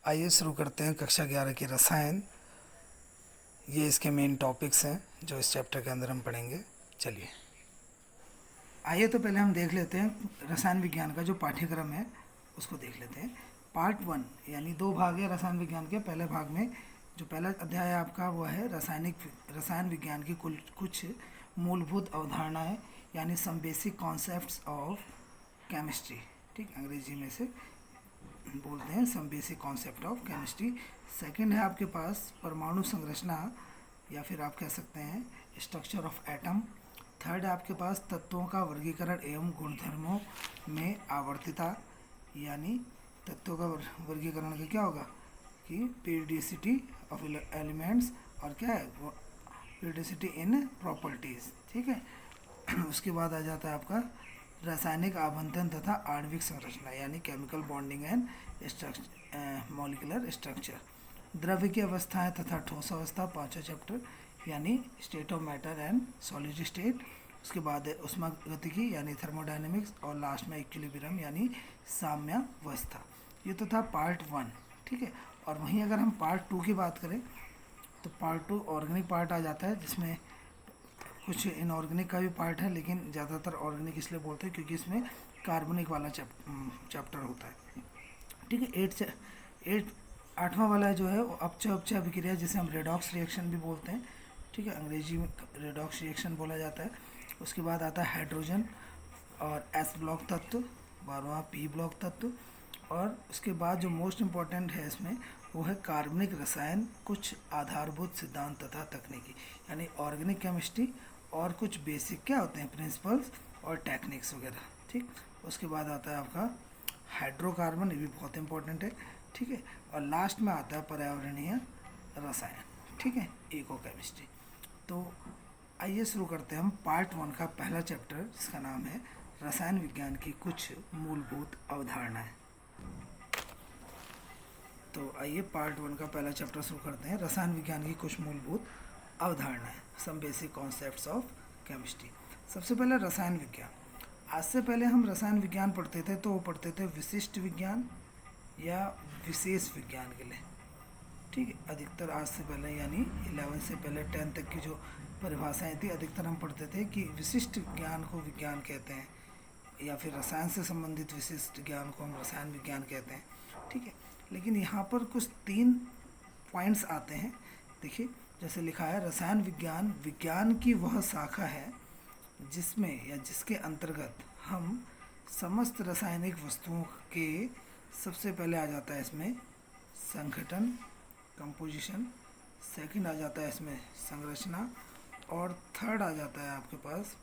आइए शुरू करते हैं कक्षा 11 की रसायन। ये इसके मेन टॉपिक्स हैं जो इस चैप्टर के अंदर हम पढ़ेंगे। चलिए आइए तो पहले हम देख लेते हैं रसायन विज्ञान का जो पाठ्यक्रम है उसको देख लेते हैं। पार्ट 1 यानी 2 भाग है रसायन विज्ञान के। पहले भाग में जो पहला अध्याय है आपका वो है रसायन विज्ञान की कुछ मूलभूत अवधारणाएं यानी some basic concepts of chemistry. ठीक, अंग्रेजी में से बोलते हैं some basic concept of chemistry. Second है आपके पास परमाणु संरचना या फिर आप कह सकते हैं स्ट्रक्चर ऑफ एटम। थर्ड है आपके पास तत्वों का वर्गीकरण एवं गुणधर्मों में आवर्तिता यानी तत्वों का वर्गीकरण का क्या होगा कि पीरियडिसिटी ऑफ एलिमेंट्स और क्या है पीरियडिसिटी इन प्रॉपर्टीज। ठीक है। उसके बाद आ जाता है आपका रासायनिक आवंटन तथा आणविक संरचना यानी chemical bonding and molecular structure. द्रव्य की अवस्थाएं तथा ठोस अवस्था पांचवा चैप्टर यानी state of matter and solid state. उसके बाद है उष्मागतिकी यानी थर्मोडायनेमिक्स और लास्ट में इक्विलिब्रियम यानी साम्यावस्था। ये तो था पार्ट 1। ठीक है। और वहीं अगर हम पार्ट 2 की बात करें तो पार्ट 2 ऑर्गेनिक पार्ट आ जाता है जिसमें कुछ इनऑर्गेनिक का भी पार्ट है, लेकिन ज़्यादातर ऑर्गेनिक इसलिए बोलते हैं क्योंकि इसमें कार्बनिक वाला चैप्टर होता है। ठीक है। आठवां वाला जो है वो अपचय उपचय अभिक्रिया जिसे हम रेडॉक्स रिएक्शन भी बोलते हैं। ठीक है, अंग्रेजी में रेडॉक्स रिएक्शन बोला जाता है। उसके बाद आता है हाइड्रोजन और एस ब्लॉक तत्व, 12वां पी ब्लॉक तत्व। और उसके बाद जो मोस्ट इम्पॉर्टेंट है इसमें वो है कार्बनिक रसायन, कुछ आधारभूत सिद्धांत तथा तकनीकी यानी ऑर्गेनिक केमिस्ट्री और कुछ बेसिक क्या होते हैं प्रिंसिपल्स और टेक्निक्स वगैरह। ठीक। उसके बाद आता है आपका हाइड्रोकार्बन, ये भी बहुत इंपॉर्टेंट है। ठीक है। और लास्ट में आता है पर्यावरणीय रसायन। ठीक है, इको केमिस्ट्री। तो आइए शुरू करते हैं हम पार्ट 1 का पहला चैप्टर जिसका नाम है रसायन विज्ञान की कुछ मूलभूत अवधारणाएं। तो आइए पार्ट 1 का पहला चैप्टर शुरू करते हैं रसायन विज्ञान की कुछ मूलभूत अवधारणाएं, some basic concepts of chemistry. सबसे पहले रसायन विज्ञान। आज से पहले हम रसायन विज्ञान पढ़ते थे तो वो पढ़ते थे विशिष्ट विज्ञान या विशेष विज्ञान के लिए। ठीक है, अधिकतर आज से पहले यानी 11 से पहले 10 तक की जो परिभाषाएं थी अधिकतर हम पढ़ते थे कि विशिष्ट विज्ञान को विज्ञान कहते हैं या फिर रसायन से संबंधित विशिष्ट ज्ञान को हम रसायन विज्ञान कहते हैं। ठीक है, लेकिन यहाँ पर कुछ 3 पॉइंट्स आते हैं। देखिए जैसे लिखा है रसायन विज्ञान विज्ञान की वह शाखा है जिसमें या जिसके अंतर्गत हम समस्त रासायनिक वस्तुओं के सबसे पहले आ जाता है इसमें संघटन कंपोजिशन, सेकंड आ जाता है इसमें संरचना और थर्ड आ जाता है आपके पास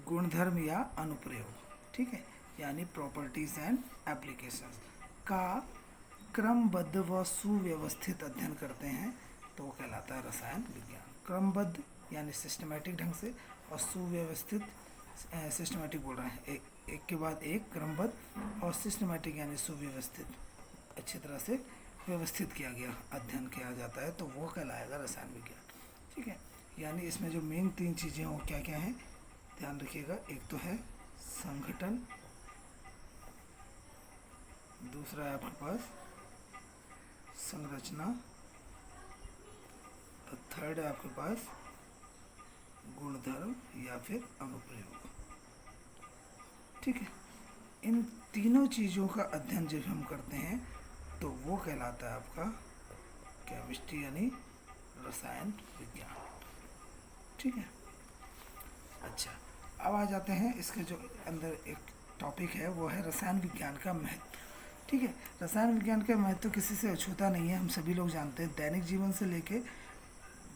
गुणधर्म या अनुप्रयोग। ठीक है, यानी प्रॉपर्टीज एंड एप्लीकेशंस का क्रमबद्ध व सुव्यवस्थित अध्ययन करते हैं तो वो कहलाता है रसायन विज्ञान। क्रमबद्ध यानी सिस्टमेटिक ढंग से और सुव्यवस्थित सिस्टमेटिक बोल रहे हैं एक के बाद एक क्रमबद्ध और सिस्टमेटिक यानी सुव्यवस्थित, अच्छी तरह से व्यवस्थित किया गया अध्ययन किया जाता है तो वो कहलाएगा रसायन विज्ञान। ठीक है, यानी इसमें जो मेन 3 चीज़ें हैं वो क्या क्या हैं ध्यान रखिएगा। एक तो है संघटन, दूसरा है आपके पास संरचना और थर्ड है आपके पास गुणधर्म या फिर अनुप्रयोग। ठीक है, इन तीनों चीज़ों का अध्ययन जब हम करते हैं तो वो कहलाता है आपका केमिस्ट्री यानी रसायन विज्ञान। ठीक है, अच्छा अब आ जाते हैं इसके जो अंदर एक टॉपिक है वो है रसायन विज्ञान का महत्व। ठीक है, रसायन विज्ञान का महत्व किसी से अछूता नहीं है, हम सभी लोग जानते हैं। दैनिक जीवन से लेके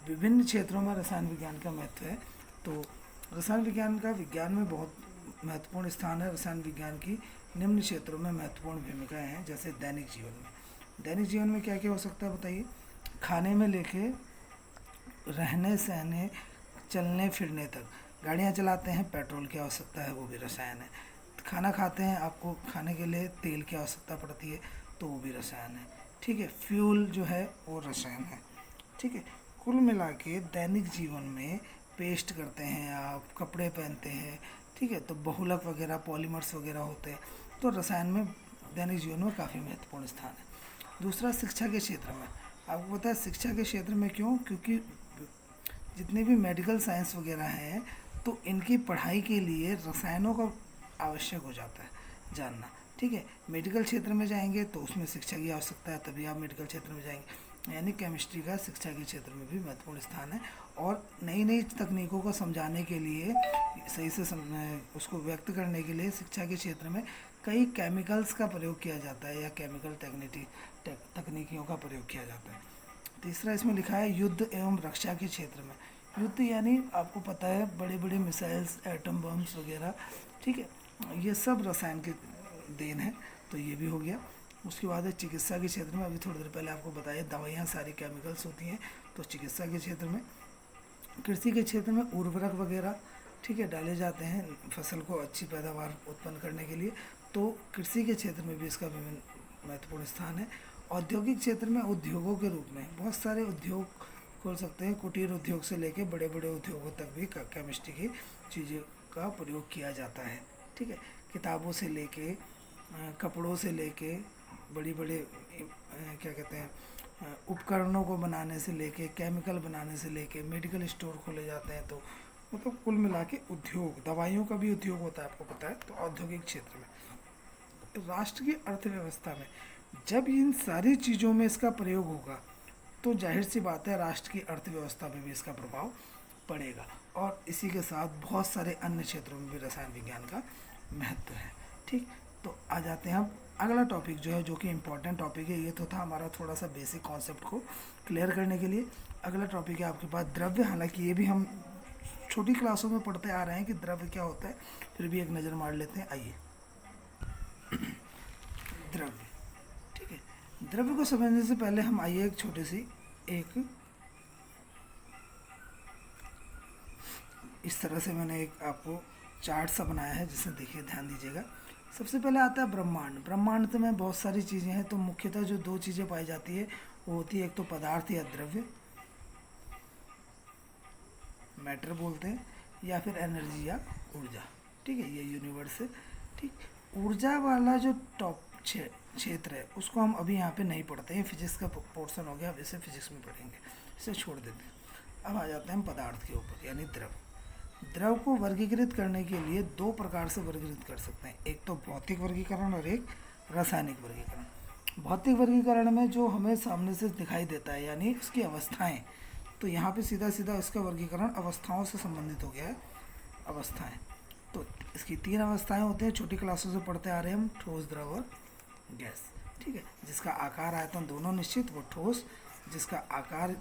विभिन्न क्षेत्रों में रसायन विज्ञान का महत्व है। तो रसायन विज्ञान का विज्ञान में बहुत महत्वपूर्ण स्थान है। रसायन विज्ञान की निम्न क्षेत्रों में महत्वपूर्ण भूमिकाएं हैं। जैसे दैनिक जीवन में क्या क्या हो सकता है बताइए। खाने में लेके रहने सहने चलने फिरने तक, गाड़ियाँ चलाते हैं पेट्रोल की आवश्यकता है वो भी रसायन है। खाना खाते हैं आपको खाने के लिए तेल की आवश्यकता पड़ती है तो वो भी रसायन है। ठीक है, फ्यूल जो है वो रसायन है। ठीक है, कुल मिला के दैनिक जीवन में पेस्ट करते हैं आप, कपड़े पहनते हैं। ठीक है, तो बहुलक वगैरह पॉलीमर्स वगैरह होते हैं तो रसायन में दैनिक जीवन में काफ़ी महत्वपूर्ण स्थान है। दूसरा शिक्षा के क्षेत्र में, आपको पता है शिक्षा के क्षेत्र में क्यों, क्योंकि जितने भी मेडिकल साइंस वगैरह हैं तो इनकी पढ़ाई के लिए रसायनों का आवश्यक हो जाता है जानना। ठीक है, मेडिकल क्षेत्र में जाएंगे तो उसमें शिक्षा की आवश्यकता है, तभी आप मेडिकल क्षेत्र में जाएंगे। यानी केमिस्ट्री का शिक्षा के क्षेत्र में भी महत्वपूर्ण स्थान है। और नई नई तकनीकों को समझाने के लिए, सही से उसको व्यक्त करने के लिए शिक्षा के क्षेत्र में कई केमिकल्स का प्रयोग किया जाता है या केमिकल तकनीकियों का प्रयोग किया जाता है। तीसरा इसमें लिखा है युद्ध एवं रक्षा के क्षेत्र में। युद्ध यानी आपको पता है बड़े बड़े मिसाइल्स, एटम बम्स वगैरह, ठीक है, ये सब रसायन के देन है, तो ये भी हो गया। उसके बाद है चिकित्सा के क्षेत्र में, अभी थोड़ी देर पहले आपको बताया दवाइयाँ सारी केमिकल्स होती हैं, तो चिकित्सा के क्षेत्र में। कृषि के क्षेत्र में उर्वरक वगैरह, ठीक है, डाले जाते हैं फसल को अच्छी पैदावार उत्पन्न करने के लिए, तो कृषि के क्षेत्र में भी इसका विभिन्न महत्वपूर्ण स्थान है। औद्योगिक क्षेत्र में उद्योगों के रूप में बहुत सारे उद्योग खोल सकते हैं, कुटीर उद्योग से लेके बड़े बड़े उद्योगों तक भी केमिस्ट्री की चीज़ों का प्रयोग किया जाता है। ठीक है, किताबों से लेके कपड़ों से लेके बड़ी बड़े क्या कहते हैं उपकरणों को बनाने से लेके केमिकल बनाने से लेके मेडिकल स्टोर खोले जाते हैं, तो मतलब कुल मिला के उद्योग, दवाइयों का भी उद्योग होता है आपको पता है। तो औद्योगिक क्षेत्र में राष्ट्र की अर्थव्यवस्था में जब इन सारी चीज़ों में इसका प्रयोग होगा तो जाहिर सी बात है राष्ट्र की अर्थव्यवस्था में भी इसका प्रभाव पड़ेगा। और इसी के साथ बहुत सारे अन्य क्षेत्रों में भी रसायन विज्ञान का महत्व है। ठीक, तो आ जाते हैं अब अगला टॉपिक जो है, जो कि इम्पोर्टेंट टॉपिक है। ये तो था हमारा थोड़ा सा बेसिक कॉन्सेप्ट को क्लियर करने के लिए। अगला टॉपिक है आपके पास द्रव्य। हालांकि ये भी हम छोटी क्लासों में पढ़ते आ रहे हैं कि द्रव्य क्या होता है, फिर भी एक नज़र मार लेते हैं। आइए, द्रव्य, ठीक है, द्रव्य को समझने से पहले हम आइए एक छोटी सी इस तरह से मैंने एक आपको चार्ट सा बनाया है, जिसे देखिए ध्यान दीजिएगा। सबसे पहले आता है ब्रह्मांड। ब्रह्मांड में बहुत सारी चीज़ें हैं, तो मुख्यतः जो दो चीज़ें पाई जाती है वो होती है एक तो पदार्थ या द्रव्य, मैटर बोलते हैं, या फिर एनर्जी या ऊर्जा। ठीक है, ये यूनिवर्स है। ठीक, ऊर्जा वाला जो टॉप क्षेत्र है उसको हम अभी यहाँ पे नहीं पढ़ते हैं, फिजिक्स का पोर्शन हो गया, अब इसे फिजिक्स में पढ़ेंगे, इसे छोड़ देते हैं। अब आ जाते हैं हम पदार्थ के ऊपर, यानी द्रव। द्रव को वर्गीकृत करने के लिए दो प्रकार से वर्गीकृत कर सकते हैं, एक तो भौतिक वर्गीकरण और एक रासायनिक वर्गीकरण। भौतिक वर्गीकरण में जो हमें सामने से दिखाई देता है, यानी उसकी अवस्थाएं, तो यहाँ पे सीधा सीधा इसका वर्गीकरण अवस्थाओं से संबंधित हो गया है। अवस्थाएं, तो इसकी तीन अवस्थाएं होती हैं, छोटी क्लासों से पढ़ते आ रहे हैं हम, ठोस, द्रव और गैस। ठीक है, जिसका आकार आयतन दोनों निश्चित, वो ठोस। जिसका आकार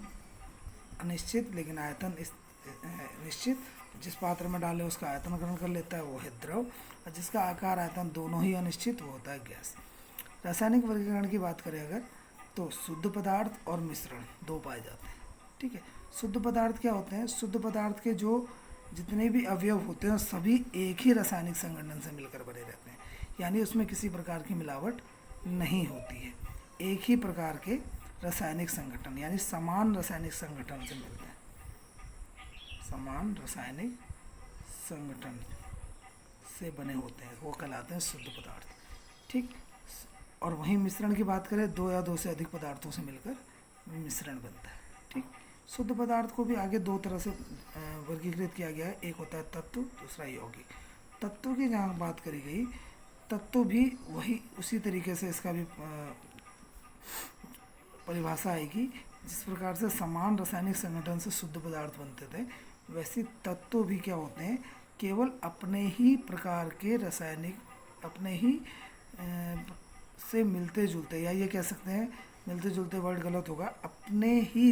अनिश्चित लेकिन आयतन निश्चित, जिस पात्र में डाले उसका आयतन ग्रहण कर लेता है, वो है द्रव। और जिसका आकार आयतन दोनों ही अनिश्चित, वो होता है गैस। रासायनिक वर्गीकरण की बात करें अगर, तो शुद्ध पदार्थ और मिश्रण दो पाए जाते हैं। ठीक है, शुद्ध पदार्थ क्या होते हैं? शुद्ध पदार्थ के जो जितने भी अवयव होते हैं सभी एक ही रासायनिक संगठन से मिलकर बने रहते हैं, यानी उसमें किसी प्रकार की मिलावट नहीं होती है। एक ही प्रकार के रासायनिक संगठन, यानी समान रासायनिक संगठन से मिलते हैं, समान रासायनिक संगठन से बने होते हैं, वो कहलाते हैं शुद्ध पदार्थ। ठीक, और वहीं मिश्रण की बात करें, दो या दो से अधिक पदार्थों से मिलकर मिश्रण बनता है। ठीक, शुद्ध पदार्थ को भी आगे दो तरह से वर्गीकृत किया गया है, एक होता है तत्व, दूसरा यौगिक। तत्व की जहाँ बात करी गई, तत्व भी वही उसी तरीके से इसका भी परिभाषा आएगी। जिस प्रकार से समान रासायनिक संगठन से शुद्ध पदार्थ बनते थे, वैसे तत्व भी क्या होते हैं, केवल अपने ही प्रकार के रासायनिक, अपने ही से मिलते जुलते, या ये कह सकते हैं, मिलते जुलते वर्ड गलत होगा, अपने ही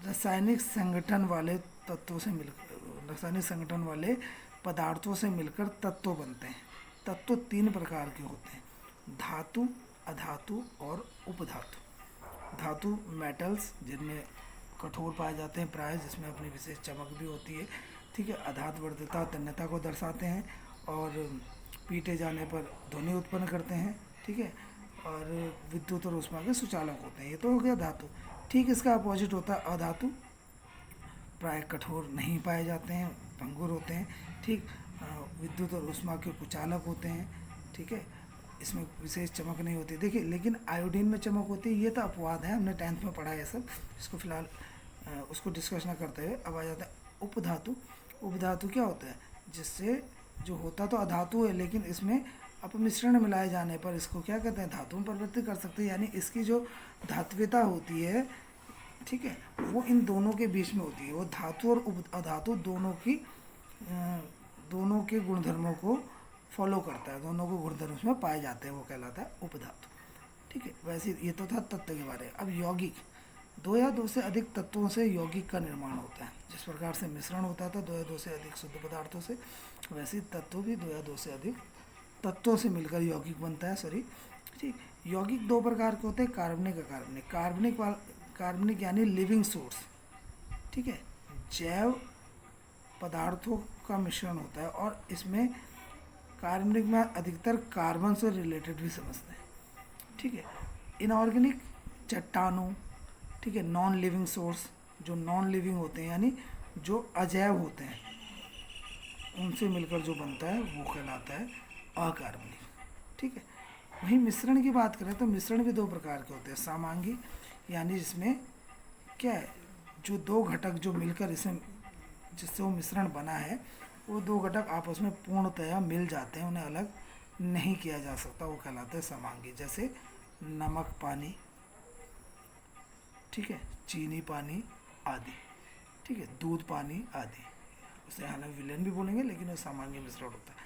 रासायनिक संगठन वाले तत्वों से मिलकर, रासायनिक संगठन वाले पदार्थों से मिलकर तत्व बनते हैं। तत्व तीन प्रकार के होते हैं, धातु, अधातु और उपधातु। धातु मेटल्स, जिनमें कठोर पाए जाते हैं प्राय, जिसमें अपनी विशेष चमक भी होती है। ठीक है, अधातु वर्धता, तन्यता को दर्शाते हैं और पीटे जाने पर ध्वनि उत्पन्न करते हैं। ठीक है, और विद्युत और ऊष्मा के सुचालक होते हैं। ये तो हो गया धातु। ठीक, इसका अपोजिट होता है अधातु, प्राय कठोर नहीं पाए जाते हैं, भंगुर होते हैं। ठीक, विद्युत और ऊष्मा के कुचालक होते हैं। ठीक है, इसमें विशेष चमक नहीं होती। देखिए लेकिन आयोडीन में चमक होती है, ये तो अपवाद है, हमने 10th में पढ़ा है सब, इसको फिलहाल उसको डिस्कस ना करते हुए अब आ जाता है उपधातु। उपधातु क्या होता है, जिससे जो होता तो अधातु है लेकिन इसमें अपमिश्रण मिलाए जाने पर इसको क्या कहते हैं, धातु में परिवर्तित कर सकते हैं, यानी इसकी जो धात्विता होती है, ठीक है, वो इन दोनों के बीच में होती है। वो धातु और अधातु दोनों के गुणधर्मों को फॉलो करता है, दोनों को गुणधर्म उसमें पाए जाते हैं, वो कहलाता है उपधातु। ठीक है, वैसे ये तो था तत्व के बारे में। अब यौगिक, दो या दो से अधिक तत्वों से यौगिक का निर्माण होता है। जिस प्रकार से मिश्रण होता था दो या दो से अधिक शुद्ध पदार्थों से, वैसे तत्व भी दो या दो से अधिक तत्वों से मिलकर यौगिक बनता है। सॉरी, ठीक। यौगिक दो प्रकार के होते हैं, कार्बनिक अकार्बनिक। कार्बनिक यानी लिविंग सोर्स, ठीक है, जैव पदार्थों का मिश्रण होता है, और इसमें कार्बनिक में अधिकतर कार्बन से रिलेटेड भी समझते हैं। ठीक है, इनऑर्गेनिक चट्टानों, ठीक है, नॉन लिविंग सोर्स, जो नॉन लिविंग होते हैं यानी जो अजैव होते हैं, उनसे मिलकर जो बनता है वो कहलाता है अकार्बनिक। ठीक है, वहीं मिश्रण की बात करें तो मिश्रण भी दो प्रकार के होते हैं। समांगी यानी जिसमें क्या है, जो दो घटक जो मिलकर इसे जिससे वो मिश्रण बना है, वो दो घटक आपस में पूर्णतया मिल जाते हैं, उन्हें अलग नहीं किया जा सकता, वो कहलाते हैं समांगी। जैसे नमक पानी, ठीक है, चीनी पानी आदि, ठीक है, दूध पानी आदि। उसे हालांकि विलयन भी बोलेंगे लेकिन वो समांगी मिश्रण होता है।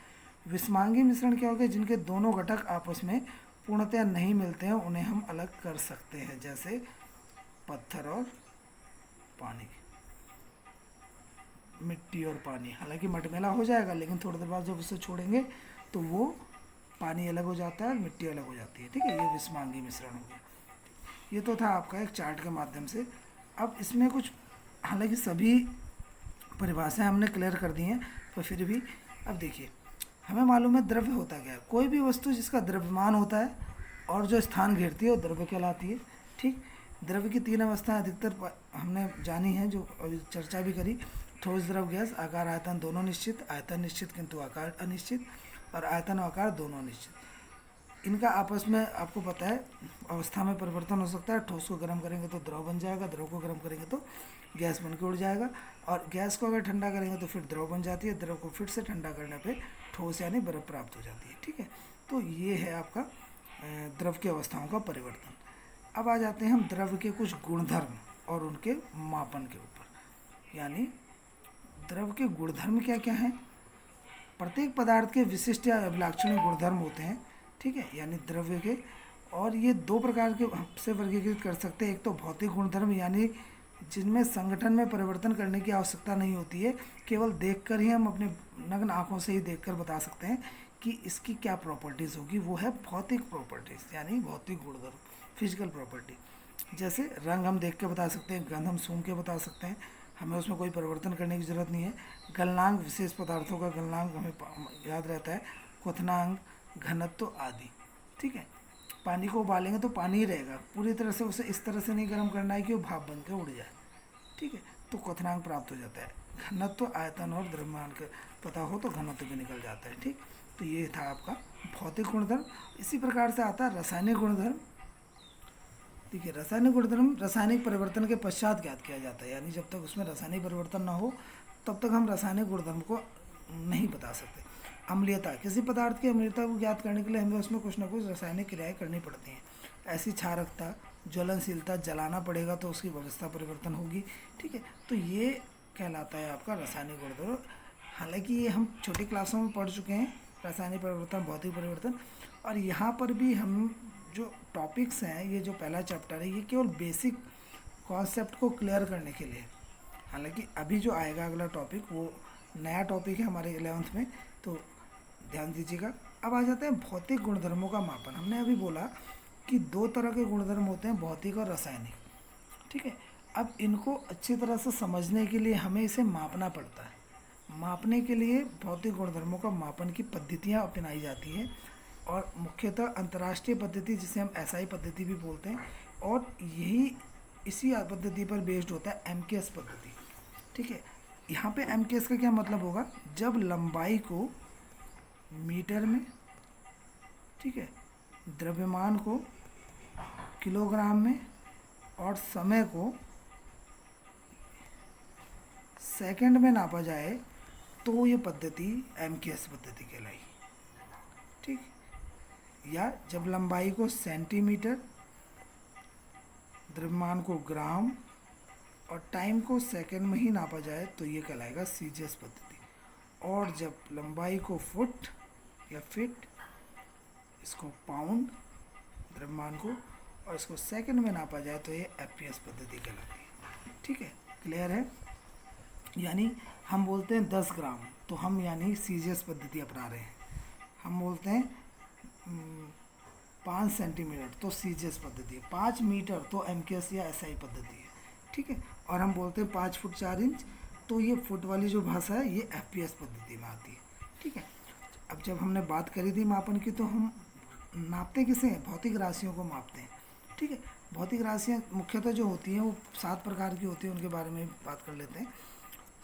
विषमांगी मिश्रण क्या होगा, जिनके दोनों घटक आपस में पूर्णतया नहीं मिलते हैं, उन्हें हम अलग कर सकते हैं, जैसे पत्थर और पानी, मिट्टी और पानी। हालांकि मटमैला हो जाएगा लेकिन थोड़ी देर बाद जब उसे छोड़ेंगे तो वो पानी अलग हो जाता है और मिट्टी अलग हो जाती है। ठीक है, ये विषमांगी मिश्रण हो गया। ये तो था आपका एक चार्ट के माध्यम से। अब इसमें कुछ, हालांकि सभी परिभाषाएं हमने क्लियर कर दी हैं, पर फिर भी अब देखिए, हमें मालूम है द्रव्य होता क्या है। कोई भी वस्तु जिसका द्रव्यमान होता है और जो स्थान घेरती है वो द्रव्य कहलाती है। ठीक, द्रव्य की तीन अवस्थाएं अधिकतर हमने जानी हैं, जो अभी चर्चा भी करी। ठोस, द्रव, गैस। आकार आयतन दोनों निश्चित, आयतन निश्चित किंतु आकार अनिश्चित, और आयतन और आकार दोनों निश्चित। इनका आपस में आपको पता है अवस्था में परिवर्तन हो सकता है। ठोस को गर्म करेंगे तो द्रव बन जाएगा, द्रव को गर्म करेंगे तो गैस बन के उड़ जाएगा, और गैस को अगर ठंडा करेंगे तो फिर द्रव बन जाती है, द्रव को फिर से ठंडा करने पे ठोस यानी बर्फ प्राप्त हो जाती है। ठीक है, तो ये है आपका द्रव की अवस्थाओं का परिवर्तन। अब आ जाते हैं हम द्रव के कुछ गुणधर्म और उनके मापन के ऊपर। यानी द्रव के गुणधर्म क्या क्या हैं। प्रत्येक पदार्थ के विशिष्ट या अभिलाक्षणीय गुणधर्म होते हैं। ठीक है, यानी द्रव्य के, और ये दो प्रकार के से वर्गीकृत कर सकते हैं। एक तो भौतिक गुणधर्म, यानी जिनमें संगठन में परिवर्तन करने की आवश्यकता नहीं होती है, केवल देखकर ही हम अपने नग्न आंखों से ही देखकर बता सकते हैं कि इसकी क्या प्रॉपर्टीज़ होगी, वो है भौतिक प्रॉपर्टीज़, यानी भौतिक गुणधर्म, फिजिकल प्रॉपर्टी। जैसे रंग हम देख के बता सकते हैं, गंध हम सूंघ के बता सकते हैं, हमें उसमें कोई परिवर्तन करने की ज़रूरत नहीं है। गलनांक, विशेष पदार्थों का गलनांक हमें याद रहता है, क्वथनांक, घनत्व आदि। ठीक है, पानी को उबालेंगे तो पानी ही रहेगा, पूरी तरह से उसे इस तरह से नहीं गर्म करना है कि वो भाप बन के उड़ जाए। ठीक है, तो क्वथनांक प्राप्त हो जाता है। घनत्व, आयतन और द्रव्यमान का पता हो तो घनत्व भी निकल जाता है। ठीक, तो ये था आपका भौतिक गुणधर्म। इसी प्रकार से आता है रासायनिक गुणधर्म। ठीक है, रासायनिक गुणधर्म रासायनिक परिवर्तन के पश्चात ज्ञात किया जाता है, यानी जब तक उसमें रासायनिक परिवर्तन ना हो तब तक हम रासायनिक गुणधर्म को नहीं बता सकते। अम्लीयता, किसी पदार्थ की अम्लीयता को ज्ञात करने के लिए हमें उसमें कुछ ना कुछ रासायनिक क्रियाएं करनी पड़ती हैं। ऐसी क्षारकता, ज्वलनशीलता, जलाना पड़ेगा तो उसकी व्यवस्था परिवर्तन होगी। ठीक है, तो ये कहलाता है आपका रासायनिक गुणधर्म। हालांकि ये हम छोटी क्लासों में पढ़ चुके हैं, रासायनिक परिवर्तन, भौतिक परिवर्तन, और यहाँ पर भी हम जो टॉपिक्स हैं, ये जो पहला चैप्टर है, ये केवल बेसिक कॉन्सेप्ट को क्लियर करने के लिए। हालांकि अभी जो आएगा अगला टॉपिक वो नया टॉपिक है हमारे 11th में, तो ध्यान दीजिएगा। अब आ जाते हैं भौतिक गुणधर्मों का मापन। हमने अभी बोला कि दो तरह के गुणधर्म होते हैं, भौतिक और रासायनिक। ठीक है, अब इनको अच्छी तरह से समझने के लिए हमें इसे मापना पड़ता है। मापने के लिए भौतिक गुणधर्मों का मापन की पद्धतियाँ अपनाई जाती हैं, और मुख्यतः अंतर्राष्ट्रीय पद्धति, जिसे हम एसआई पद्धति भी बोलते हैं, और यही इसी पद्धति पर बेस्ड होता है एमकेएस पद्धति। ठीक है, यहाँ पे एमकेएस का क्या मतलब होगा, जब लंबाई को मीटर में, ठीक है, द्रव्यमान को किलोग्राम में और समय को सेकंड में नापा जाए तो ये पद्धति एमकेएस पद्धति कहलाई। ठीक, या जब लंबाई को सेंटीमीटर, द्रव्यमान को ग्राम और टाइम को सेकंड में ही नापा जाए तो ये कहलाएगा सीजीएस पद्धति। और जब लंबाई को फुट या फीट, इसको पाउंड, द्रव्यमान को, और इसको सेकंड में नापा जाए तो ये एफपीएस पद्धति कहलाती है। ठीक है, क्लियर है। यानी हम बोलते हैं 10 ग्राम तो हम यानी सीजीएस पद्धति अपना रहे हैं। हम बोलते हैं 5 सेंटीमीटर तो सीजीएस पद्धति है, 5 मीटर तो एमकेएस या एसआई पद्धति है। ठीक है, और हम बोलते हैं 5 फुट 4 इंच तो ये फुट वाली जो भाषा है ये एफपीएस पद्धति में आती है। ठीक है, अब जब हमने बात करी थी मापन की तो हम नापते किसे हैं? भौतिक राशियों को मापते हैं। ठीक है, भौतिक राशियाँ मुख्यतः जो होती हैं वो 7 प्रकार की होती हैं, उनके बारे में बात कर लेते हैं।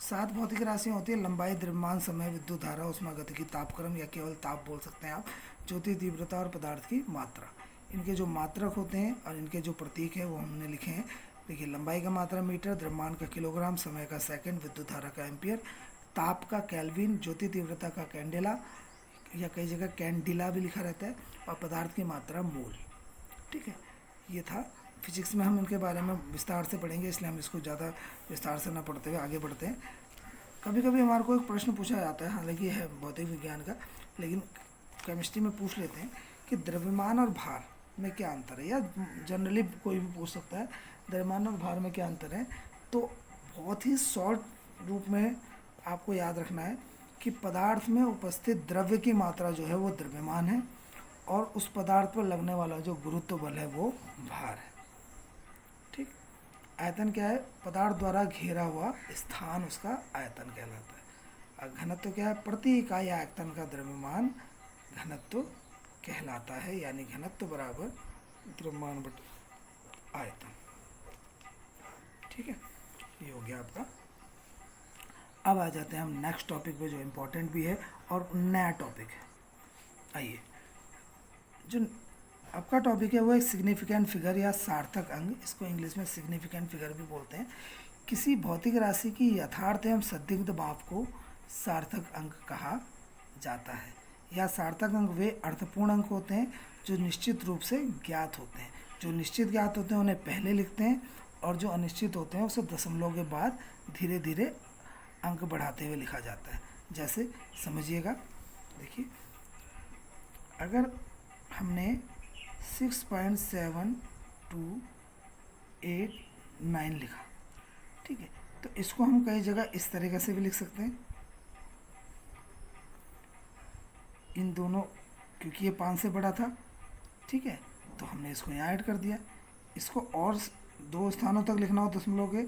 7 भौतिक राशियाँ होती हैं: लंबाई, द्रव्यमान, समय, विद्युत धारा, ऊष्मागतिकी, तापक्रम या केवल ताप बोल सकते हैं आप, ज्योति तीव्रता और पदार्थ की मात्रा। इनके जो मात्रक होते हैं और इनके जो प्रतीक है वो हमने लिखे हैं। देखिए, लंबाई का मात्रा मीटर, द्रव्यमान का किलोग्राम, समय का सेकंड, विद्युत धारा का एम्पियर, ताप का केल्विन, ज्योति तीव्रता का कैंडेला या कई जगह कैंडिला भी लिखा रहता है, और पदार्थ की मात्रा मोल। ठीक है, ये था। फिजिक्स में हम इनके बारे में विस्तार से पढ़ेंगे, इसलिए हम इसको ज़्यादा विस्तार से ना पढ़ते हुए आगे बढ़ते हैं। कभी कभी हमारे को एक प्रश्न पूछा जाता है, हालांकि है भौतिक विज्ञान का, लेकिन केमिस्ट्री में पूछ लेते हैं कि द्रव्यमान और भार में क्या अंतर है, या जनरली कोई भी पूछ सकता है द्रव्यमान और भार में क्या अंतर है। तो बहुत ही शॉर्ट रूप में आपको याद रखना है कि पदार्थ में उपस्थित द्रव्य की मात्रा जो है वो द्रव्यमान है, और उस पदार्थ पर लगने वाला जो गुरुत्व बल है वो भार है। ठीक, आयतन क्या है? पदार्थ द्वारा घेरा हुआ स्थान उसका आयतन कहलाता है। और घनत्व क्या है? प्रति इकाई आयतन का द्रव्यमान घनत्व कहलाता है, यानी घनत्व बराबर द्रव्यमान बटा आयतन। ठीक है, ये हो गया आपका। अब आ जाते हैं हम नेक्स्ट टॉपिक पे जो इम्पोर्टेंट भी है और नया टॉपिक है। आइए, जो आपका टॉपिक है वो एक सिग्निफिकेंट फिगर या सार्थक अंक, इसको इंग्लिश में सिग्निफिकेंट फिगर भी बोलते हैं। किसी भौतिक राशि की यथार्थ एवं संदिग्ध माप को सार्थक अंक कहा जाता है। या सार्थक अंक वे अर्थपूर्ण अंक होते हैं जो निश्चित रूप से ज्ञात होते हैं। जो निश्चित ज्ञात होते हैं उन्हें पहले लिखते हैं, और जो अनिश्चित होते हैं उसे दशमलव के बाद धीरे धीरे अंक बढ़ाते हुए लिखा जाता है। जैसे समझिएगा, देखिए, अगर हमने 6.7289 लिखा, ठीक है, तो इसको हम कई जगह इस तरीके से भी लिख सकते हैं, इन दोनों, क्योंकि ये 5 से बड़ा था। ठीक है, तो हमने इसको यहाँ ऐड कर दिया। इसको और 2 स्थानों तक लिखना हो दशमलव के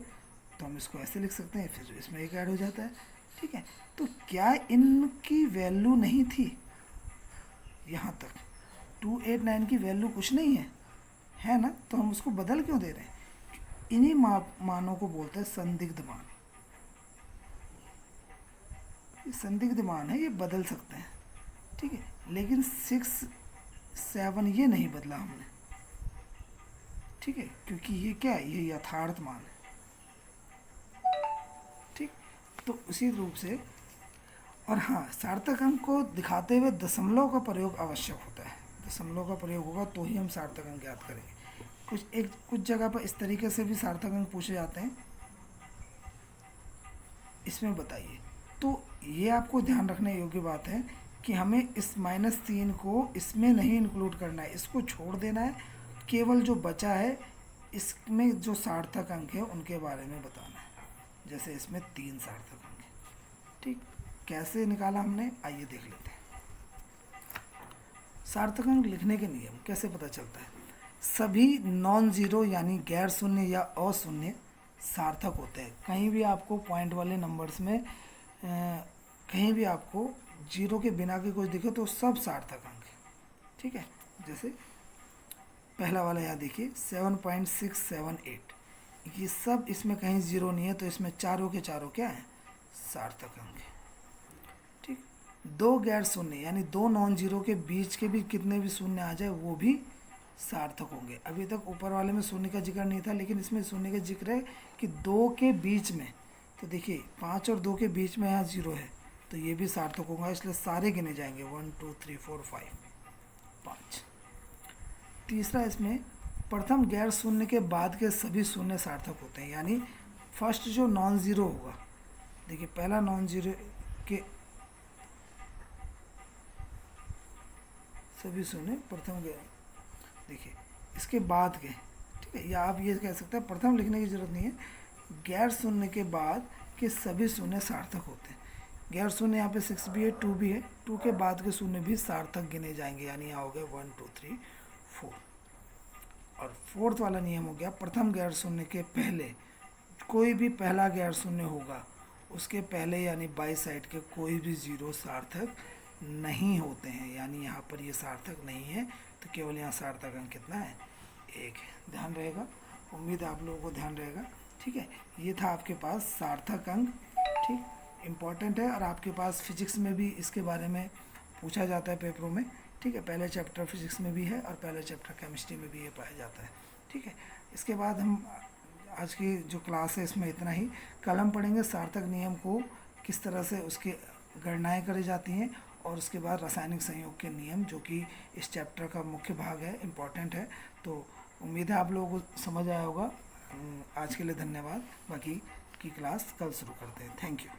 तो हम इसको ऐसे लिख सकते हैं, फिर इसमें एक ऐड हो जाता है। ठीक है, तो क्या इनकी वैल्यू नहीं थी? यहाँ तक 289 की वैल्यू कुछ नहीं है ना, तो हम उसको बदल क्यों दे रहे हैं? इन्हीं मानों को बोलते हैं संदिग्ध मान। ये संदिग्ध मान है, ये बदल सकते हैं। ठीक है, लेकिन 6, 7 ये नहीं बदला हमने। ठीक है, क्योंकि ये क्या है? ये यथार्थ मान है। ठीक, तो उसी रूप से, और हाँ, सार्थक अंक को दिखाते हुए दशमलव का प्रयोग आवश्यक होता है। दशमलव का प्रयोग होगा तो ही हम सार्थक अंक ज्ञात करेंगे। कुछ जगह पर इस तरीके से भी सार्थक अंक पूछे जाते हैं, इसमें बताइए। तो ये आपको ध्यान रखने योग्य बात है कि हमें इस -3 को इसमें नहीं इंक्लूड करना है, इसको छोड़ देना है। केवल जो बचा है इसमें जो सार्थक अंक है उनके बारे में बताना है। जैसे इसमें 3 सार्थक अंक है। ठीक, कैसे निकाला हमने, आइए देख लेते हैं। सार्थक अंक लिखने के नियम कैसे पता चलता है? सभी नॉन जीरो यानी गैर शून्य या अशून्य सार्थक होते हैं। कहीं भी आपको पॉइंट वाले नंबर्स में कहीं भी आपको जीरो के बिना के कुछ दिखे तो सब सार्थक अंक है। ठीक है, जैसे पहला वाला यहाँ देखिए 7.678, ये सब, इसमें कहीं जीरो नहीं है, तो इसमें चारों के चारों क्या है? सार्थक अंक है। ठीक, दो गैर शून्य यानी दो नॉन जीरो के बीच के भी कितने भी शून्य आ जाए वो भी सार्थक होंगे। अभी तक ऊपर वाले में शून्य का जिक्र नहीं था, लेकिन इसमें शून्य का जिक्र है कि दो के बीच में। तो देखिए 5 और 2 के बीच में यहाँ 0 है, तो ये भी सार्थक होगा, इसलिए सारे गिने जाएंगे 1 2 3 4 5। तीसरा, इसमें प्रथम गैर शून्य के बाद के सभी शून्य सार्थक होते हैं, यानी फर्स्ट जो नॉन ज़ीरो होगा, देखिए पहला नॉन ज़ीरो के सभी शून्य प्रथम गैर, देखिए इसके बाद के, ठीक है, या आप ये कह सकते हैं प्रथम लिखने की जरूरत नहीं है, गैर शून्य के बाद के सभी शून्य सार्थक होते हैं। गैर शून्य यहाँ पे 6 भी है, 2 भी है, 2 के बाद के शून्य भी सार्थक गिने जाएंगे, यानी यहाँ हो गया 1 2 3 4। और फोर्थ वाला नियम हो गया, प्रथम गैर शून्य के पहले कोई भी पहला गैर शून्य होगा उसके पहले यानी बाई साइड के कोई भी जीरो सार्थक नहीं होते हैं, यानी यहाँ पर ये सार्थक नहीं है, तो केवल यहाँ सार्थक अंक कितना है, 1 है। ध्यान रहेगा, उम्मीद है आप लोगों को ध्यान रहेगा। ठीक है, ये था आपके पास सार्थक अंक, ठीक, इम्पॉर्टेंट है, और आपके पास फिजिक्स में भी इसके बारे में पूछा जाता है पेपरों में। ठीक है, पहले चैप्टर फिजिक्स में भी है और पहले चैप्टर केमिस्ट्री में भी ये पाया जाता है। ठीक है, इसके बाद हम आज की जो क्लास है इसमें इतना ही। कल हम पढ़ेंगे सार्थक नियम को किस तरह से उसकी गणनाएं करी जाती हैं, और उसके बाद रासायनिक संयोग के नियम, जो कि इस चैप्टर का मुख्य भाग है, इम्पॉर्टेंट है। तो उम्मीद है आप लोगों को समझ आया होगा। आज के लिए धन्यवाद, बाकी की क्लास कल शुरू करते हैं। Thank you.